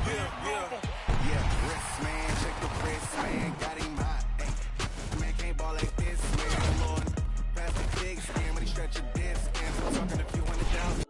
Yeah, wrist, man, check the wrist, man, got him hot. Ay, man can't ball like this, man. Lord, pass the big skin when he stretch your disc. And I'm talking a few $100,000.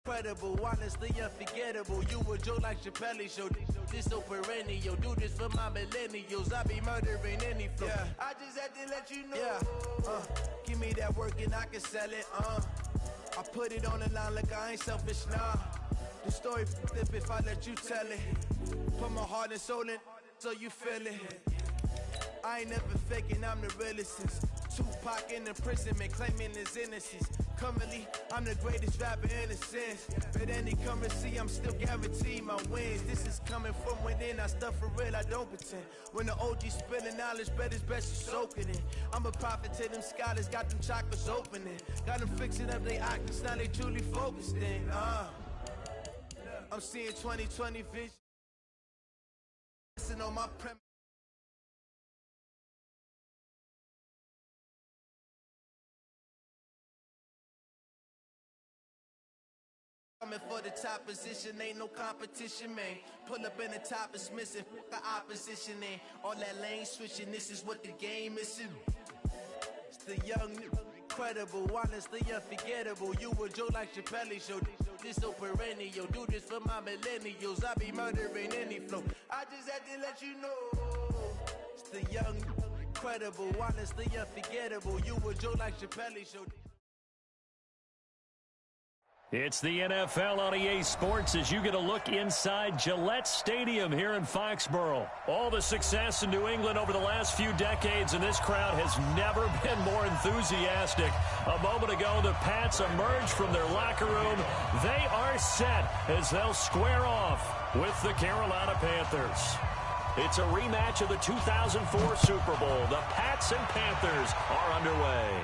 Incredible, honestly unforgettable. You a Joe like Chappelle show. This so perennial. Do this for my millennials. I be murdering any flow. Yeah. I just had to let you know. Yeah. Give me that work and I can sell it. I put it on the line like I ain't selfish. Nah. The story flip if I let you tell it. Put my heart and soul in so you feel it. I ain't never faking, I'm the realest since Tupac in imprisonment, claiming his innocence. Currently, I'm the greatest rapper in a sense. But any currency, I'm still guaranteed my wins. This is coming from within, I stuff for real, I don't pretend. When the OG spilling knowledge, bet it's best you soak it in. I'm a prophet to them scholars, got them chakras opening. Got them fixing up their octaves, now they truly focused in. I'm seeing 2020 vision. Listen on my premise. Coming for the top position, ain't no competition, man. Pull up in the top is missing, fuck the opposition, and all that lane switching, this is what the game is. It's the young, incredible, honestly unforgettable. You a Joe like Chappelle show. This so perennial, do this for my millennials. I be murdering any flow. I just had to let you know. It's the young, incredible, honestly unforgettable. You a Joe like Chappelle show. It's the NFL on EA Sports as you get a look inside Gillette Stadium here in Foxborough. All the success in New England over the last few decades, and this crowd has never been more enthusiastic. A moment ago, the Pats emerged from their locker room. They are set as they'll square off with the Carolina Panthers. It's a rematch of the 2004 Super Bowl. The Pats and Panthers are underway.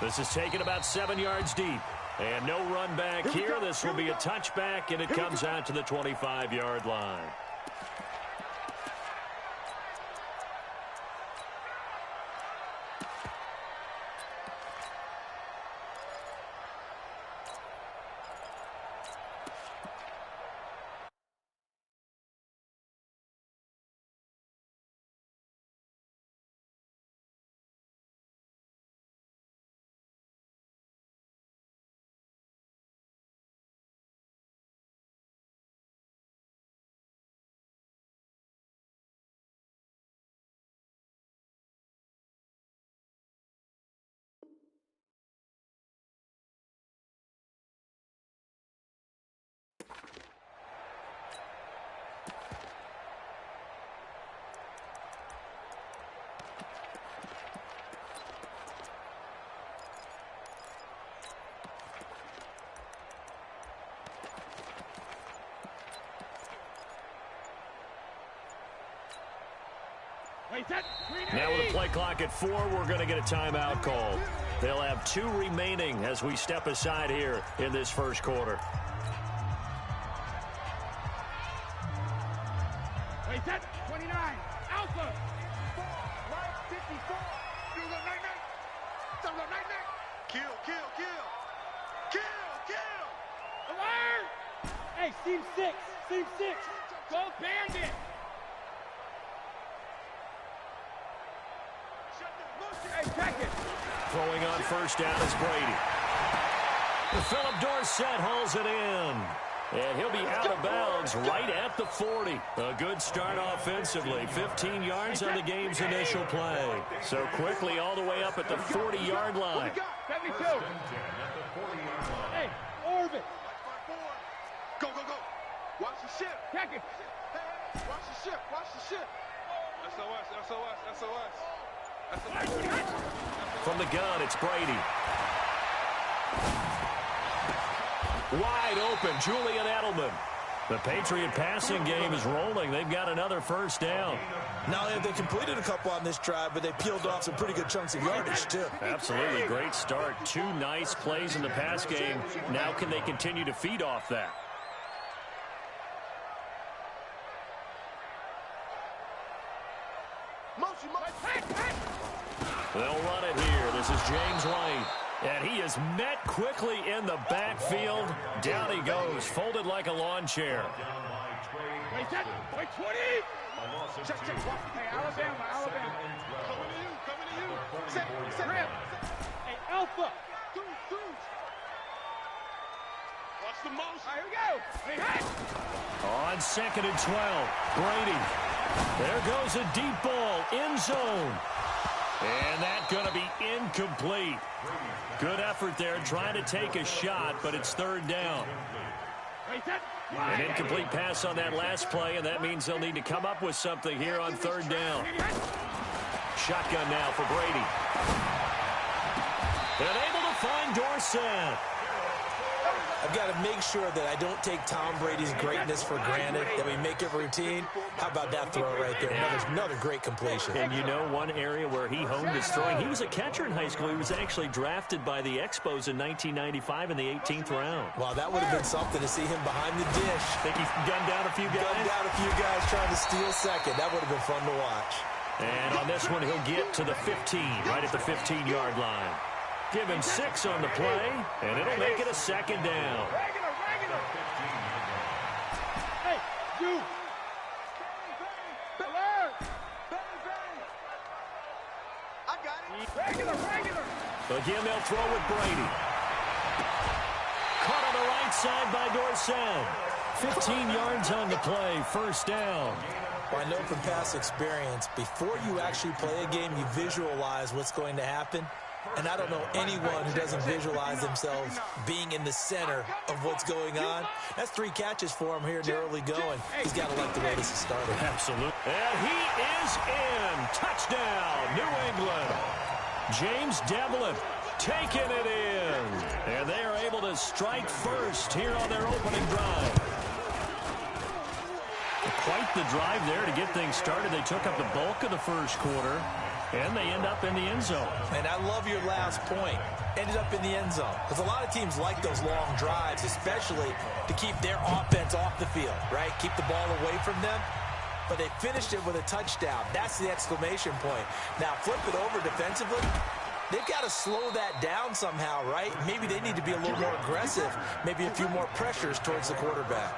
This is taken about 7 yards deep. And no run back here. This will be a touchback, and it comes out to the 25-yard line. Now with a play clock at 4, we're going to get a timeout called. They'll have 2 remaining as we step aside here in this first quarter. Wait, set, 29, Alpha. Right, 54. Do the night-night. Do the night-night. Kill, kill, kill. Kill, kill. Alert. Hey, seam 6, seam 6. Go Bandit. Throwing on first down is Brady. Philip Dorsett hauls it in. And he'll be out of bounds right at the 40. A good start offensively. 15 yards on the game's initial play. So quickly all the way up at the 40-yard line. 72. Hey, Orbit. Go, go, go. Watch the ship. Check it. Hey, watch the ship. Watch the ship. SOS, SOS, SOS. From the gun, it's Brady. Wide open, Julian Edelman. The Patriot passing game is rolling. They've got another first down. Not only have they completed a couple on this drive, but they peeled off some pretty good chunks of yardage, too. Absolutely. Great start. 2 nice plays in the pass game. Now can they continue to feed off that? They'll run it here. This is James White. And he is met quickly in the backfield. Down he goes, folded like a lawn chair. Wait, 20. Check. Hey, Alabama. Coming to you. Set. Hey, Alpha. Watch the motion. Here we go. Hey. On 2nd and 12, Brady. There goes a deep ball, end zone. And that's going to be incomplete. Good effort there, trying to take a shot, but it's 3rd down. An incomplete pass on that last play, and that means they'll need to come up with something here on 3rd down. Shotgun now for Brady. And able to find Dorsett. I've got to make sure that I don't take Tom Brady's greatness for granted, that we make it routine. How about that throw right there? Another great completion. And you know one area where he honed his throwing, he was a catcher in high school. He was actually drafted by the Expos in 1995 in the 18th round. Wow, that would have been something to see him behind the dish. Think he gunned down a few guys? Gunned down a few guys trying to steal second. That would have been fun to watch. And on this one, he'll get to the 15, right at the 15-yard line. Give him 6 on the play, and it'll make it a 2nd down. Regular. Hey, you. I got it. Regular. Again, they'll throw with Brady. Caught on the right side by Dorsett. 15 yards on the play, 1st down. Well, I know from past experience, before you actually play a game, you visualize what's going to happen. And I don't know anyone who doesn't visualize themselves being in the center of what's going on. That's 3 catches for him here in the early going. He's got to like the way this is started. Absolutely. And he is in. Touchdown, New England. James Devlin taking it in. And they are able to strike first here on their opening drive. Quite the drive there to get things started. They took up the bulk of the first quarter, and they end up in the end zone. And I love your last point. Ended up in the end zone. Because a lot of teams like those long drives, especially to keep their offense off the field, right? Keep the ball away from them. But they finished it with a touchdown. That's the exclamation point. Now, flip it over defensively. They've got to slow that down somehow, right? Maybe they need to be a little more aggressive. Maybe a few more pressures towards the quarterback.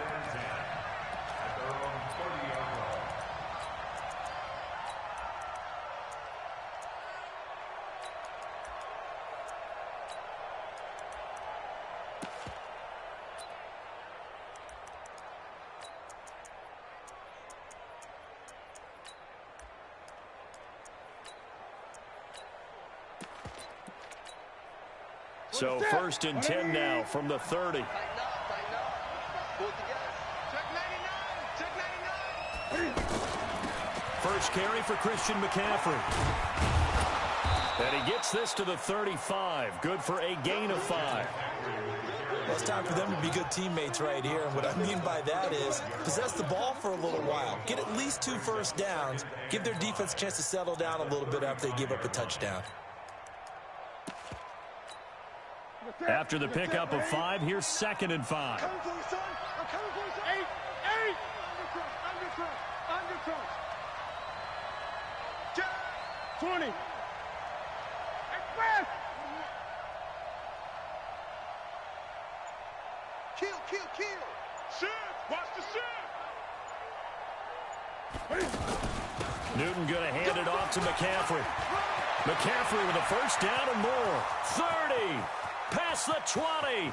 So 1st and 10 now from the 30. Check 99. First carry for Christian McCaffrey. And he gets this to the 35. Good for a gain of 5. Well, it's time for them to be good teammates right here. And what I mean by that is possess the ball for a little while. Get at least 2 first downs. Give their defense a chance to settle down a little bit after they give up a touchdown. After the pickup of 5, here's 2nd and 5. Coming for you, son. I'm coming for you, son. 8. Under crunch. 20. Express. Kill. Shift. Watch the shift. Newton going to hand it off to McCaffrey. McCaffrey with a first down and more. 30. Past the 20.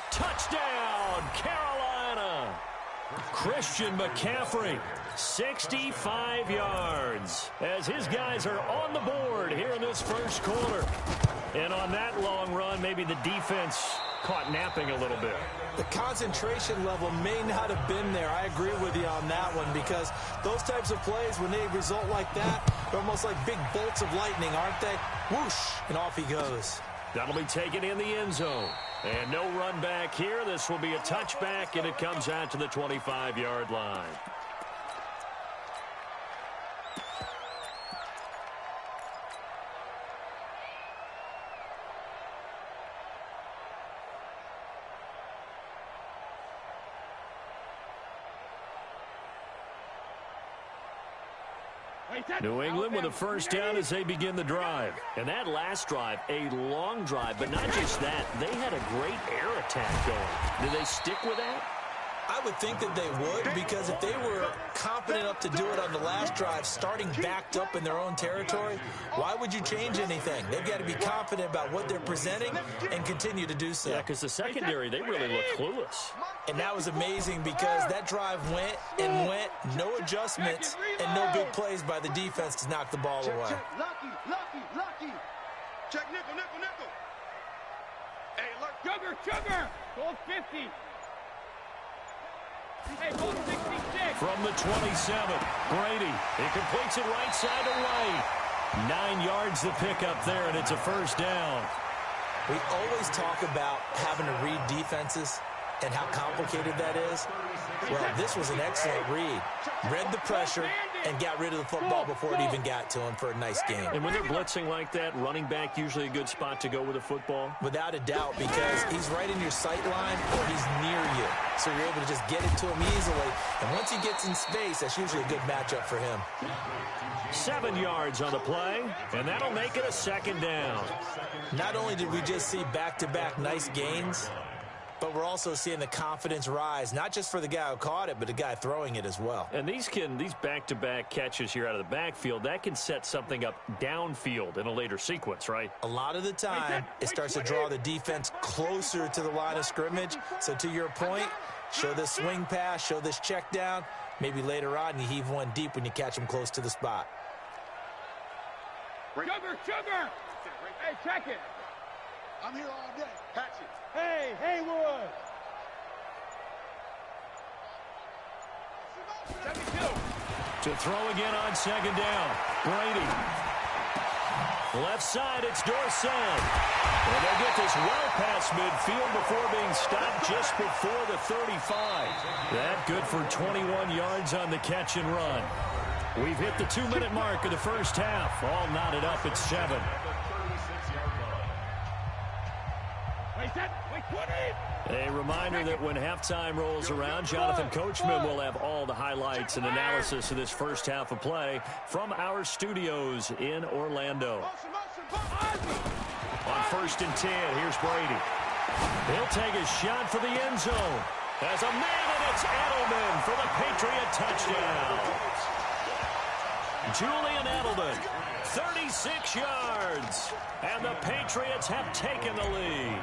Touchdown, Carolina. Christian McCaffrey, 65 yards, as his guys are on the board here in this first quarter. And on that long run, maybe the defense caught napping a little bit. The concentration level may not have been there. I agree with you on that one, because those types of plays, when they result like that, they're almost like big bolts of lightning, aren't they? Whoosh, and off he goes. That'll be taken in the end zone. And no run back here. This will be a touchback, and it comes out to the 25-yard line. New England with a first down as they begin the drive. And that last drive, a long drive, but not just that. They had a great air attack going. Did they stick with that? I would think that they would, because if they were confident enough to do it on the last drive, starting backed up in their own territory, why would you change anything? They've got to be confident about what they're presenting and continue to do so. Yeah, because the secondary, they really looked clueless. And that was amazing because that drive went and went, no adjustments, and no big plays by the defense to knock the ball away. Lucky. Check nickel. Hey, look. Sugar. Goal 50. Hey, goal 66. From the 27, Brady. He completes it right side away. 9 yards the pickup there, and it's a first down. We always talk about having to read defenses and how complicated that is. Well, this was an excellent read. Read the pressure and got rid of the football before it even got to him for a nice game. And when they're blitzing like that, running back usually a good spot to go with a football? Without a doubt, because he's right in your sight line or he's near you. So you're able to just get it to him easily. And once he gets in space, that's usually a good matchup for him. 7 yards on the play, and that'll make it a second down. Not only did we just see back-to-back nice gains, but we're also seeing the confidence rise, not just for the guy who caught it, but the guy throwing it as well. And these back-to-back catches here out of the backfield, that can set something up downfield in a later sequence, right? A lot of the time, it starts to draw the defense closer to the line of scrimmage. So to your point, show this swing pass, show this check down. Maybe later on you heave one deep when you catch him close to the spot. Sugar. Hey, check it. I'm here all day. Catch it. Hey, Haywood. 72. To throw again on second down. Brady. Left side, it's Dorsett. And they'll get this well past midfield before being stopped just before the 35. That good for 21 yards on the catch and run. We've hit the 2-minute mark of the first half. All knotted up at 7. A reminder that when halftime rolls around, Jonathan Coachman will have all the highlights and analysis of this first half of play from our studios in Orlando. On 1st and 10, here's Brady. He'll take a shot for the end zone. As a man, and it's Edelman for the Patriot touchdown. Julian Edelman, 36 yards. And the Patriots have taken the lead.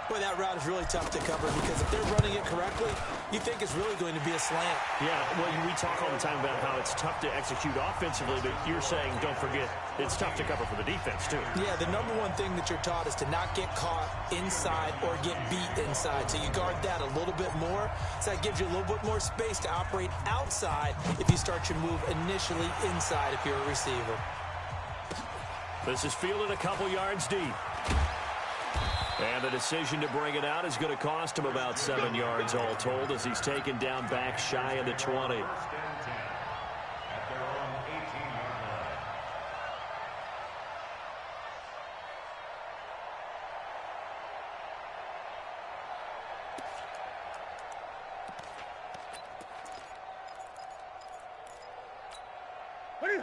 Boy, that route is really tough to cover because if they're running it correctly, you think it's really going to be a slant. Yeah, well, we talk all the time about how it's tough to execute offensively, but you're saying, don't forget, it's tough to cover for the defense, too. Yeah, the number one thing that you're taught is to not get caught inside or get beat inside. So you guard that a little bit more. So that gives you a little bit more space to operate outside if you start your move initially inside if you're a receiver. This is fielded a couple yards deep. And the decision to bring it out is going to cost him about 7 yards all told as he's taken down back shy of the 20.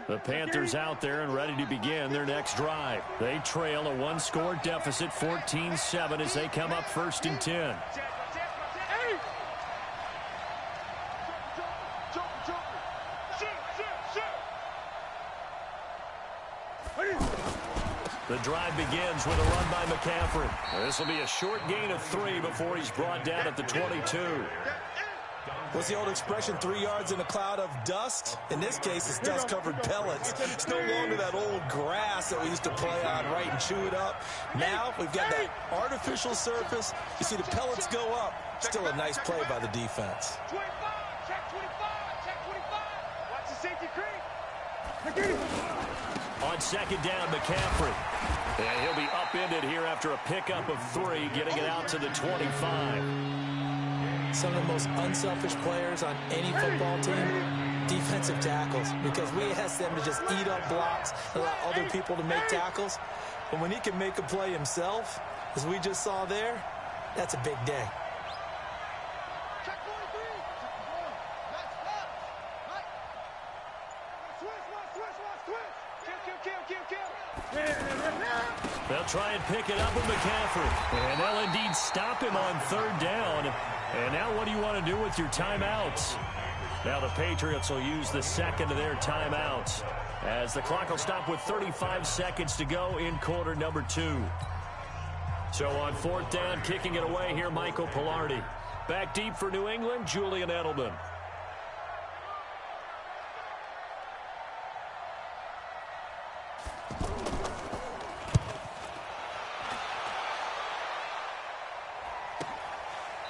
The Panthers out there and ready to begin their next drive. They trail a one-score deficit, 14-7, as they come up 1st and 10. The drive begins with a run by McCaffrey. This will be a short gain of 3 before he's brought down at the 22. What's the old expression, 3 yards in a cloud of dust? In this case, it's dust-covered pellets. It's no longer that old grass that we used to play on, right, and chew it up. Now we've got that artificial surface. You see the pellets go up. Still a nice play by the defense. 25, check 25, check 25. Watch the safety creep. On second down, McCaffrey. And he'll be upended here after a pickup of 3, getting it out to the 25. Some of the most unselfish players on any football team, defensive tackles, because we ask them to just eat up blocks and allow other people to make tackles. But when he can make a play himself, as we just saw there, that's a big day. They'll try and pick it up with McCaffrey. And they'll indeed stop him on 3rd down. And now what do you want to do with your timeouts? Now the Patriots will use the second of their timeouts, as the clock will stop with 35 seconds to go in quarter number 2. So on 4th down, kicking it away here, Michael Pilardi. Back deep for New England, Julian Edelman.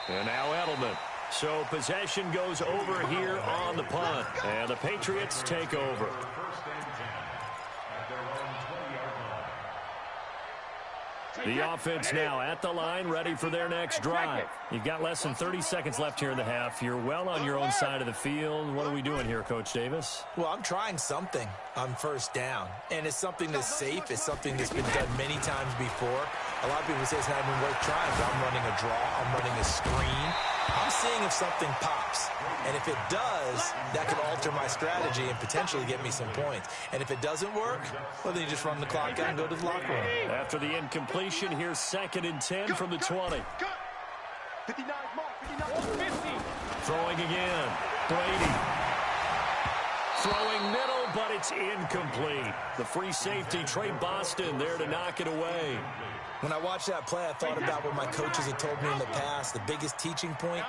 And now Edelman. So possession goes over here on the punt. And the Patriots take over. The offense now at the line, ready for their next drive. You've got less than 30 seconds left here in the half. You're well on your own side of the field. What are we doing here, Coach Davis? Well, I'm trying something on 1st down, and it's something that's safe. It's something that's been done many times before. A lot of people say it's not even worth trying, but I'm running a draw. I'm running a screen. I'm seeing if something pops. And if it does, that could alter my strategy and potentially get me some points. And if it doesn't work, well, then you just run the clock out and go to the locker room. After the incompletion, here's 2nd and 10 from the 20. 59, Mark, 59, 50. Throwing again. Brady. Throwing middle, but it's incomplete. The free safety, Trey Boston, there to knock it away. When I watched that play, I thought about what my coaches had told me in the past. The biggest teaching point,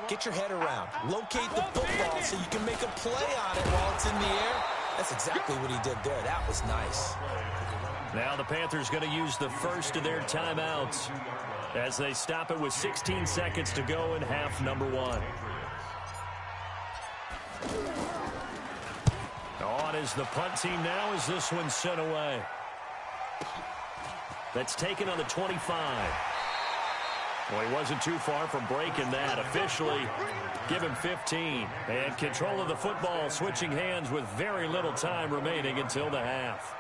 get your head around. Locate the football so you can make a play on it while it's in the air. That's exactly what he did there. That was nice. Now the Panthers going to use the first of their timeouts as they stop it with 16 seconds to go in half number 1. On is the punt team now as this one's sent away. That's taken on the 25. Well, he wasn't too far from breaking that. Officially, give him 15. And control of the football, switching hands with very little time remaining until the half.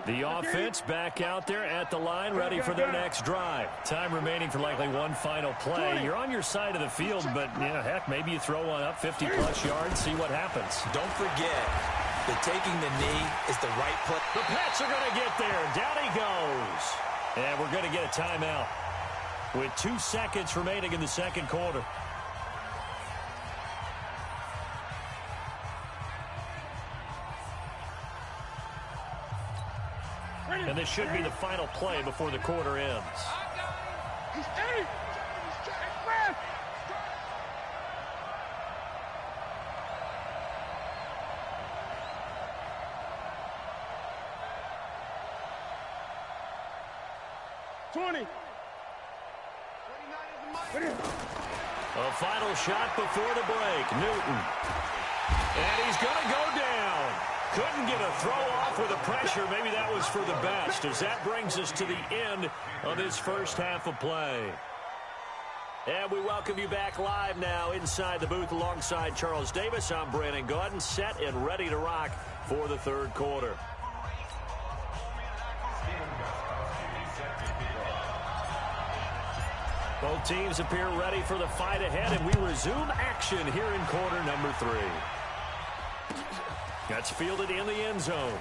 The offense back out there at the line, ready for their next drive. Time remaining for likely one final play. You're on your side of the field, but, yeah, heck, maybe you throw one up 50-plus yards, see what happens. Don't forget that taking the knee is the right play. The Pats are going to get there. Down he goes. And we're going to get a timeout with 2 seconds remaining in the second quarter. And this should be the final play before the quarter ends. He's steady. A final shot before the break. Newton. And he's going to go down. Couldn't get a throw off with the pressure. Maybe that was for the best, as that brings us to the end of this first half of play. And we welcome you back live now inside the booth alongside Charles Davis. I'm Brandon Gaudin, set and ready to rock for the third quarter. Both teams appear ready for the fight ahead, and we resume action here in quarter number 3. That's fielded in the end zone.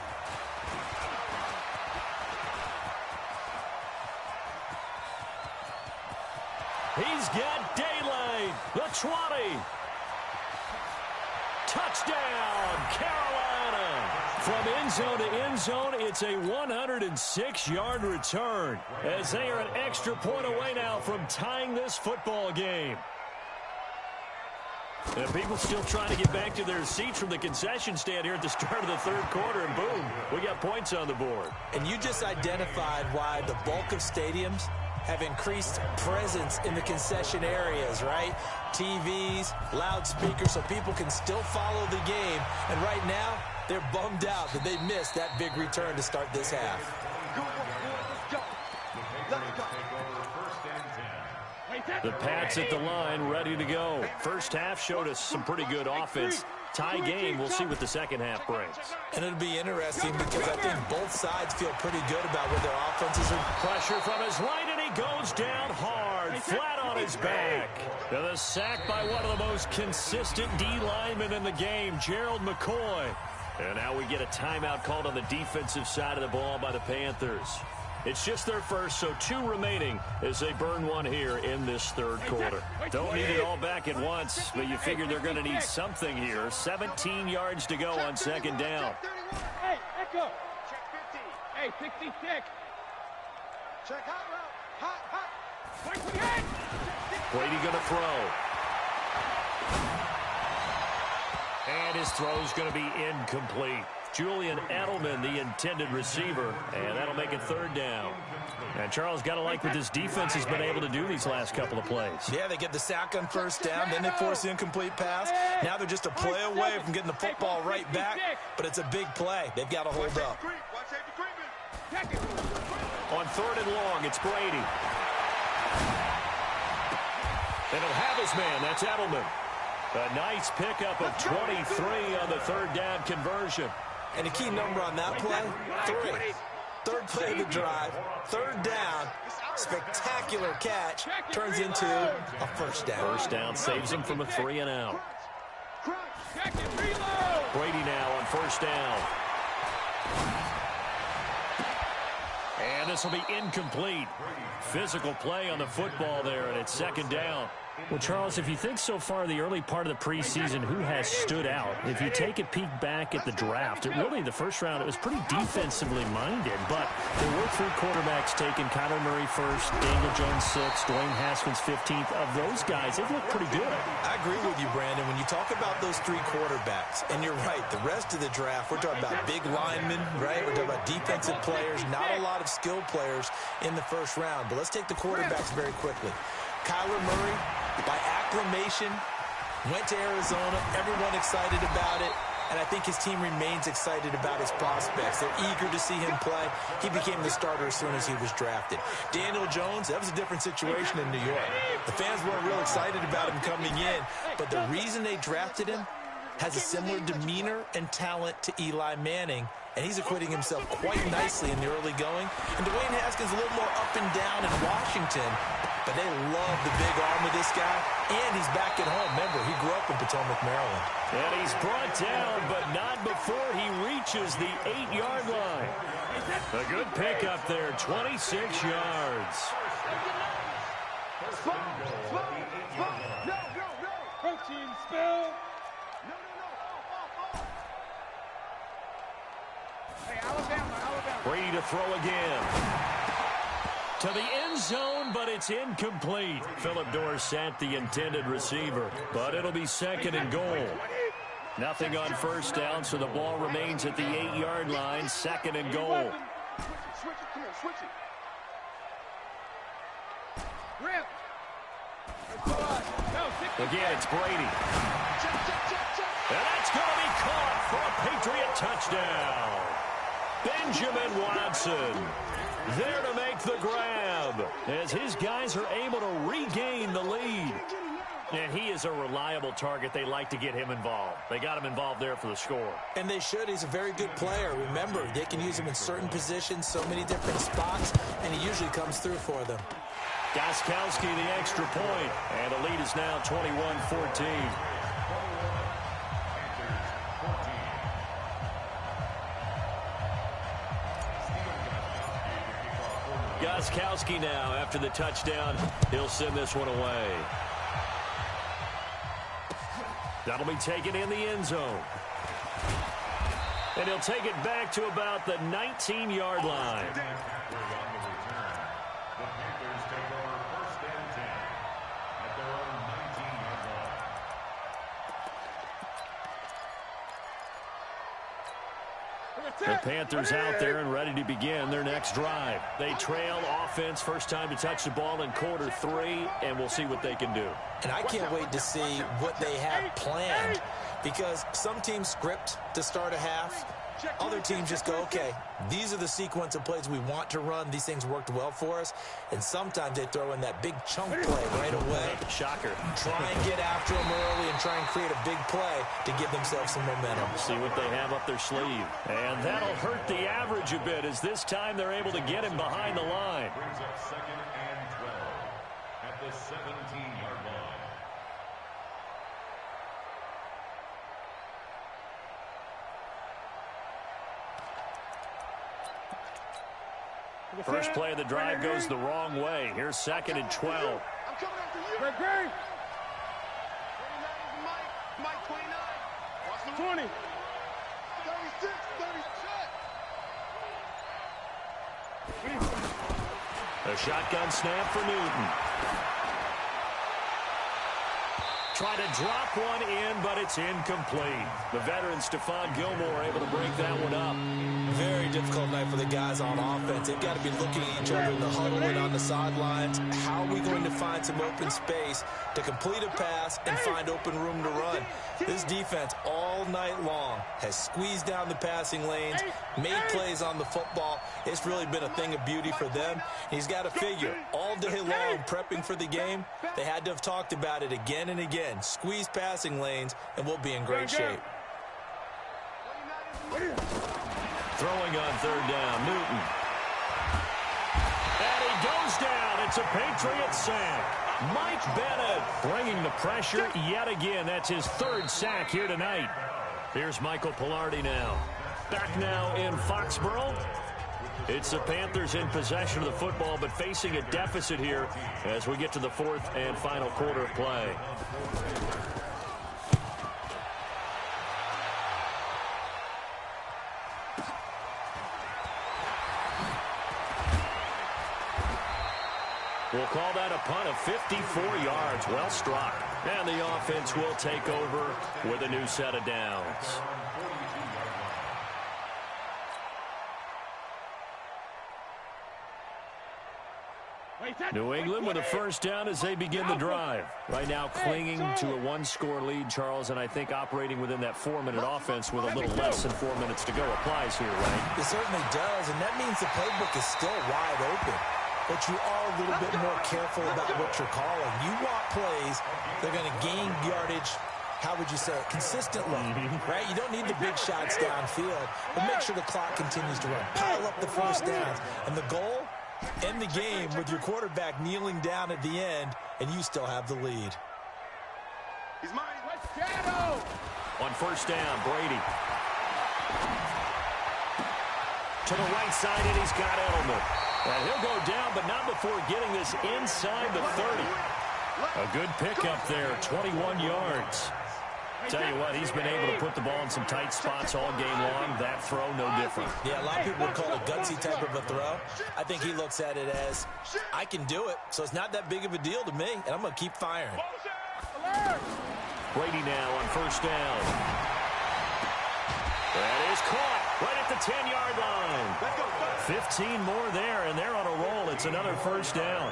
He's got daylight. The 20. Touchdown, Carolina. From end zone to end zone, it's a 106-yard return, as they are an extra point away now from tying this football game. And people still trying to get back to their seats from the concession stand here at the start of the third quarter, and boom, we got points on the board. And you just identified why the bulk of stadiums have increased presence in the concession areas, right? TVs, loudspeakers, so people can still follow the game. And right now, they're bummed out that they missed that big return to start this half. The Pats at the line, ready to go. First half showed us some pretty good offense. Tie game, we'll see what the second half brings. And it'll be interesting because I think both sides feel pretty good about where their offenses are. Pressure from his right, and he goes down hard, flat on his back. And the sack by one of the most consistent D linemen in the game, Gerald McCoy. And now we get a timeout called on the defensive side of the ball by the Panthers. It's just their first, so 2 remaining as they burn one here in this third quarter. Don't need it all back at once, but you figure they're going to need something here. 17 yards to go on second down. Hey, Echo. Check 50. Hey, 66. Check hot route. Hot. Brady going to throw. And his throw's going to be incomplete. Julian Edelman, the intended receiver, and that'll make it third down. And Charles, got to like what this defense has been able to do these last couple of plays. Yeah, they get the sack on first down, then they force the incomplete pass. Now they're just a play away from getting the football right back, but it's a big play. They've got to hold up. On third and long, it's Brady. And he'll have his man. That's Edelman. A nice pickup of 23 on the third down conversion. And the key number on that play, 3. Third play of the drive, third down, spectacular catch, turns into a first down. First down saves him from a 3 and out. Brady now on first down. And this will be incomplete. Physical play on the football there, and it's second down. Well, Charles, if you think so far the early part of the preseason, who has stood out? If you take a peek back at the draft, the first round, it was pretty defensively minded, but there were 3 quarterbacks taken. Kyler Murray first, Daniel Jones 6th, Dwayne Haskins 15th. Of those guys, they've looked pretty good. I agree with you, Brandon. When you talk about those 3 quarterbacks, and you're right, the rest of the draft, we're talking about big linemen, right? We're talking about defensive players, not a lot of skilled players in the first round. But let's take the quarterbacks very quickly. Kyler Murray, by acclamation, went to Arizona. Everyone excited about it. And I think his team remains excited about his prospects. They're eager to see him play. He became the starter as soon as he was drafted. Daniel Jones, that was a different situation in New York. The fans weren't real excited about him coming in. But the reason they drafted him has a similar demeanor and talent to Eli Manning. And he's acquitting himself quite nicely in the early going. And Dwayne Haskins a little more up and down in Washington. But they love the big arm of this guy. And he's back at home. Remember, he grew up in Potomac, Maryland. And he's brought down, but not before he reaches the 8-yard line. A good pickup there, 26 yards. Protein spill. Hey, Alabama. Brady to throw again. To the end zone, but it's incomplete. Philip Dorsett, the intended receiver. But it'll be second and goal. Nothing on first down, so the ball remains at the 8-yard line. Second and goal. Switch it. Come on, switch it. Rip. Again, it's Brady. And that's going to be caught for a Patriot touchdown. Benjamin Watson there to make the grab as his guys are able to regain the lead. And he is a reliable target. They like to get him involved. They got him involved there for the score. And they should. He's a very good player. Remember, they can use him in certain positions, so many different spots, and he usually comes through for them. Gostkowski the extra point, and the lead is now 21-14. Gostkowski now, after the touchdown, he'll send this one away. That'll be taken in the end zone. And he'll take it back to about the 19-yard line. The Panthers out there and ready to begin their next drive. They trail offense, first time to touch the ball in quarter 3, and we'll see what they can do. And I can't wait to see what they have planned, because some teams script to start a half. Other teams just go, okay, these are the sequence of plays we want to run. These things worked well for us. And sometimes they throw in that big chunk play right away. Shocker. Try and get after them early and try and create a big play to give themselves some momentum. See what they have up their sleeve. And that'll hurt the average a bit, as this time they're able to get him behind the line. Brings up 2nd and 12 at the 17-yard line. First play of the drive goes the wrong way. Here's 2nd and 12. I'm coming after you. Great. 29 is Mike. Mike 29. Watch the 20. 36, 30 check. A shotgun snap for Newton. Try to drop one in, but it's incomplete. The veteran Stephon Gilmore able to break that one up. Very difficult night for the guys on offense. They've got to be looking at each other in the huddle and on the sidelines. How are we going to find some open space to complete a pass and find open room to run? This defense all night long has squeezed down the passing lanes, made plays on the football. It's really been a thing of beauty for them. He's got to figure all day long prepping for the game, they had to have talked about it again and again. Squeeze passing lanes, and we'll be in great shape. Throwing on 3rd down, Newton. And he goes down. It's a Patriot sack. Mike Bennett bringing the pressure yet again. That's his 3rd sack here tonight. Here's Michael Pilardi now. Back now in Foxborough. It's the Panthers in possession of the football, but facing a deficit here as we get to the 4th and final quarter of play. We'll call that a punt of 54 yards. Well struck. And the offense will take over with a new set of downs. New England with a first down as they begin the drive. Right now clinging to a 1-score lead, Charles, and I think operating within that 4-minute offense with a little less than 4 minutes to go applies here, right? It certainly does, and that means the playbook is still wide open. But you are a little bit more careful about what you're calling. You want plays that are going to gain yardage, how would you say it, consistently, right? You don't need the big shots downfield, but make sure the clock continues to run. Pile up the first downs. And the goal, end the game with your quarterback kneeling down at the end, and you still have the lead. He's mine. On first down, Brady. To the right side, and he's got Edelman. And he'll go down, but not before getting this inside the 30. A good pickup there, 21 yards. Tell you what, he's been able to put the ball in some tight spots all game long. That throw, no different. Yeah, a lot of people would call it a gutsy type of a throw. I think he looks at it as, I can do it, so it's not that big of a deal to me, and I'm going to keep firing. Brady now on first down. That is caught right at the 10-yard line. 15 more there, and they're on a roll. It's another first down.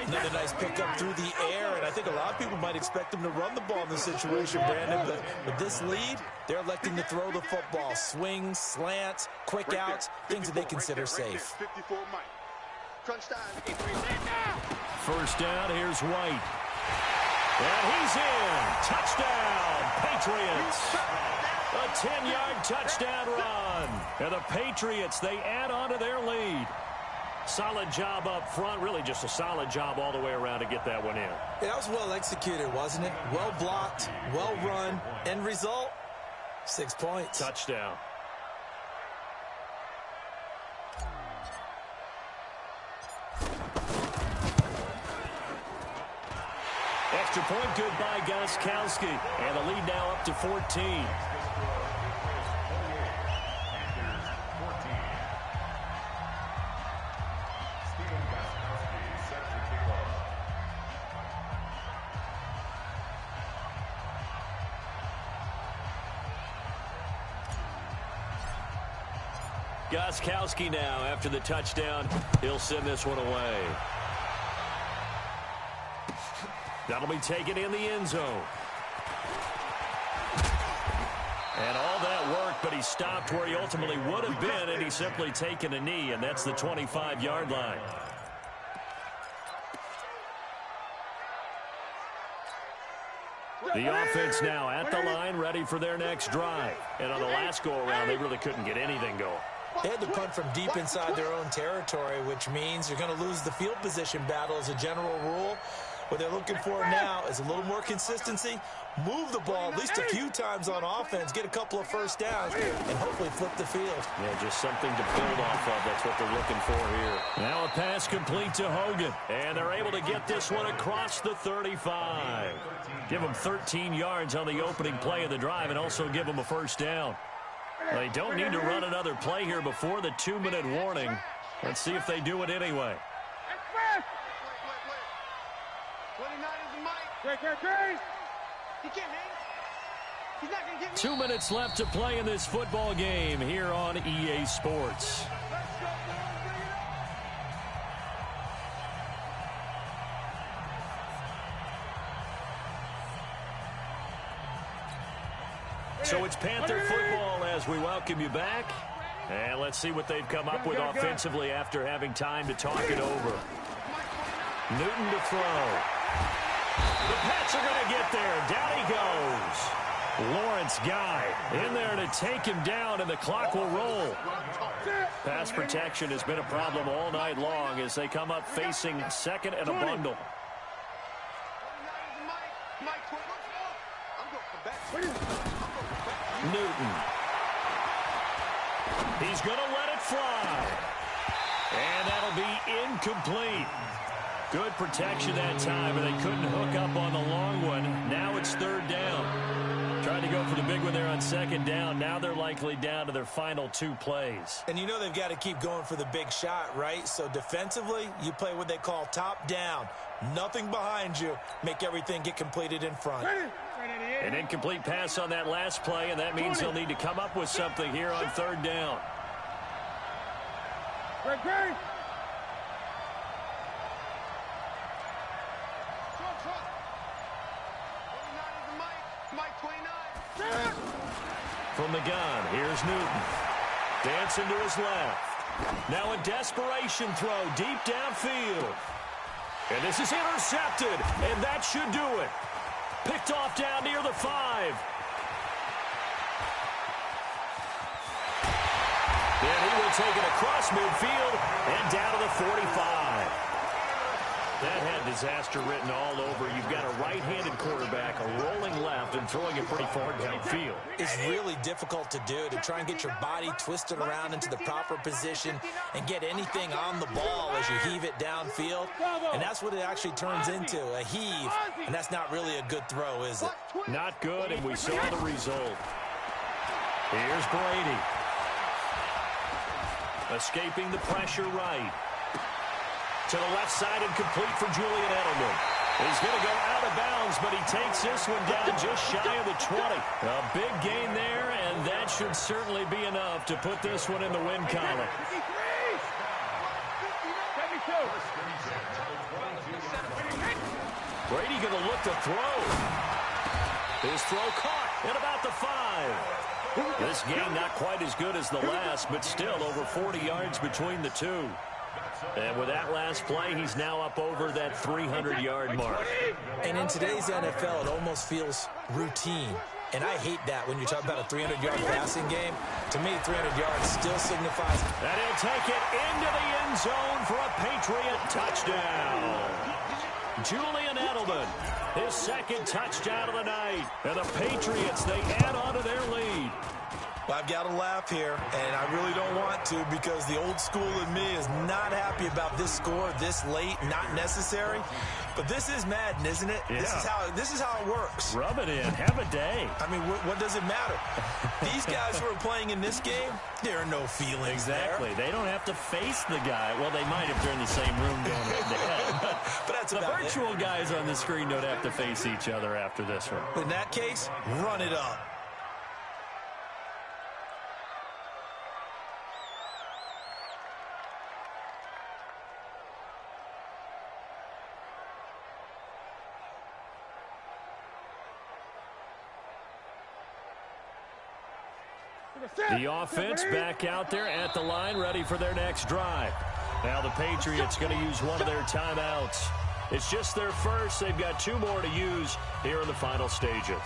Another nice pickup through the air, and I think a lot of people might expect them to run the ball in this situation, Brandon, but with this lead, they're electing to throw the football. Swings, slants, quick outs, things that they consider safe. 54 Mike. Crunch time. First down, here's White. And he's in. Touchdown, Patriots. A 10-yard touchdown run. And the Patriots, they add on to their lead. Solid job up front, really just a solid job all the way around to get that one in. Yeah, that was well executed, wasn't it? Well blocked, well run. End result, 6 points. Touchdown. Extra point, good by Gostkowski. And the lead now up to 14. Gostkowski now, after the touchdown, he'll send this one away. That'll be taken in the end zone. And all that work, but he stopped where he ultimately would have been, and he's simply taken a knee, and that's the 25-yard line. The offense now at the line, ready for their next drive. And on the last go-around, they really couldn't get anything going. They had to punt from deep inside their own territory, which means you're going to lose the field position battle as a general rule. What they're looking for now is a little more consistency, move the ball at least a few times on offense, get a couple of first downs, and hopefully flip the field. Yeah, just something to build off of. That's what they're looking for here. Now a pass complete to Hogan, and they're able to get this one across the 35. Give them 13 yards on the opening play of the drive and also give them a first down. They don't need to run another play here before the 2-minute warning. Let's see if they do it anyway. 2 minutes left to play in this football game here on EA Sports. So it's Panther football as we welcome you back. And let's see what they've come up with offensively after having time to talk it over. Newton to throw. The Pats are going to get there. Down he goes. Lawrence Guy in there to take him down, and the clock will roll. Pass protection has been a problem all night long as they come up facing second and a bundle. Newton. He's going to let it fly. And that'll be incomplete. Good protection that time, but they couldn't hook up on the long one. Now it's third down. Trying to go for the big one there on second down. Now they're likely down to their final 2 plays. And you know they've got to keep going for the big shot, right? So defensively, you play what they call top down. Nothing behind you. Make everything get completed in front. An incomplete pass on that last play, and that means they'll need to come up with something here on third down. From the gun, here's Newton. Dancing to his left. Now a desperation throw deep downfield. And this is intercepted, and that should do it. Picked off down near the 5. And he will take it across midfield and down to the 45. That had disaster written all over. You've got a right-handed quarterback, a rolling left, and throwing it pretty far downfield. It's really difficult to do, to try and get your body twisted around into the proper position and get anything on the ball as you heave it downfield. And that's what it actually turns into, a heave. And that's not really a good throw, is it? Not good, and we saw the result. Here's Brady. Escaping the pressure right. To the left side and complete for Julian Edelman. He's going to go out of bounds, but he takes this one down just shy of the 20. A big gain there, and that should certainly be enough to put this one in the win column. Brady going to look to throw. His throw caught at about the 5. This game not quite as good as the last, but still over 40 yards between the two. And with that last play, he's now up over that 300-yard mark. And in today's NFL, it almost feels routine. And I hate that when you talk about a 300-yard passing game. To me, 300 yards still signifies. And he'll take it into the end zone for a Patriot touchdown. Julian Edelman, his second touchdown of the night. And the Patriots, they add on to their lead. Well, I've got to laugh here, and I really don't want to because the old school in me is not happy about this score this late, not necessary. But this is Madden, isn't it? Yeah. This is how it works. Rub it in. Have a day. I mean, what does it matter? These guys who are playing in this game, there are no feelings Exactly. there. They don't have to face the guy. Well, they might if they're in the same room going head-to-head. But that's the about virtual guys on the screen don't have to face each other after this one. In that case, run it up. The offense back out there at the line, ready for their next drive. Now the Patriots going to use one of their timeouts. It's just their first. They've got 2 more to use here in the final stages.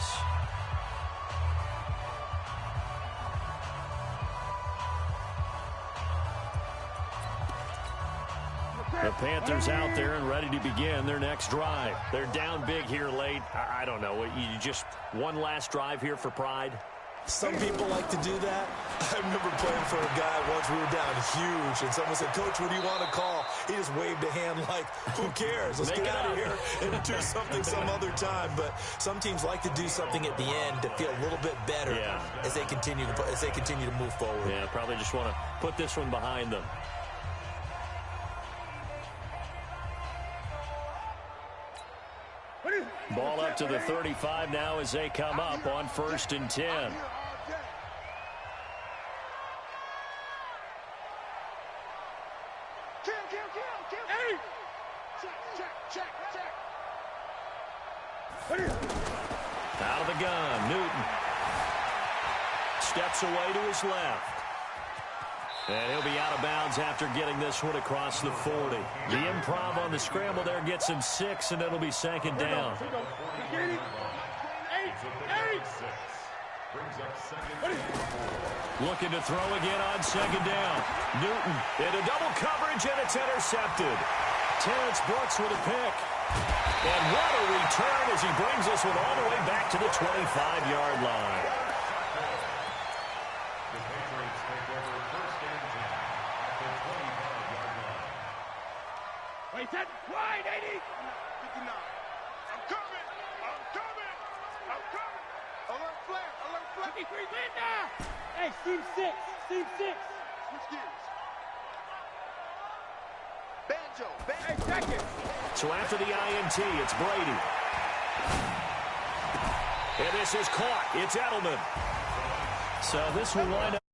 The Panthers out there and ready to begin their next drive. They're down big here late. I don't know. You just one last drive here for pride? Some people like to do that. I remember playing for a guy once. We were down huge, and someone said, "Coach, what do you want to call?" He just waved a hand like, "Who cares? Let's get out of here and do something some other time." But some teams like to do something at the end to feel a little bit better as they continue to move forward. Yeah, probably just want to put this one behind them. Ball up to the 35 now as they come up on 1st and 10. Out of the gun, Newton. Steps away to his left. And he'll be out of bounds after getting this one across the 40. The improv on the scramble there gets him 6, and it'll be 2nd down. Looking to throw again on 2nd down. Newton into double coverage, and it's intercepted. Terrence Brooks with a pick. And what a return as he brings this one all the way back to the 25-yard line. Wait, that wide, 80. 59. I'm coming. Alert flare. 53, Linda. Hey, Steve 6. Switch gears. Banjo. Hey, second. So after the INT, it's Brady. And this is caught. It's Edelman. So this will wind up.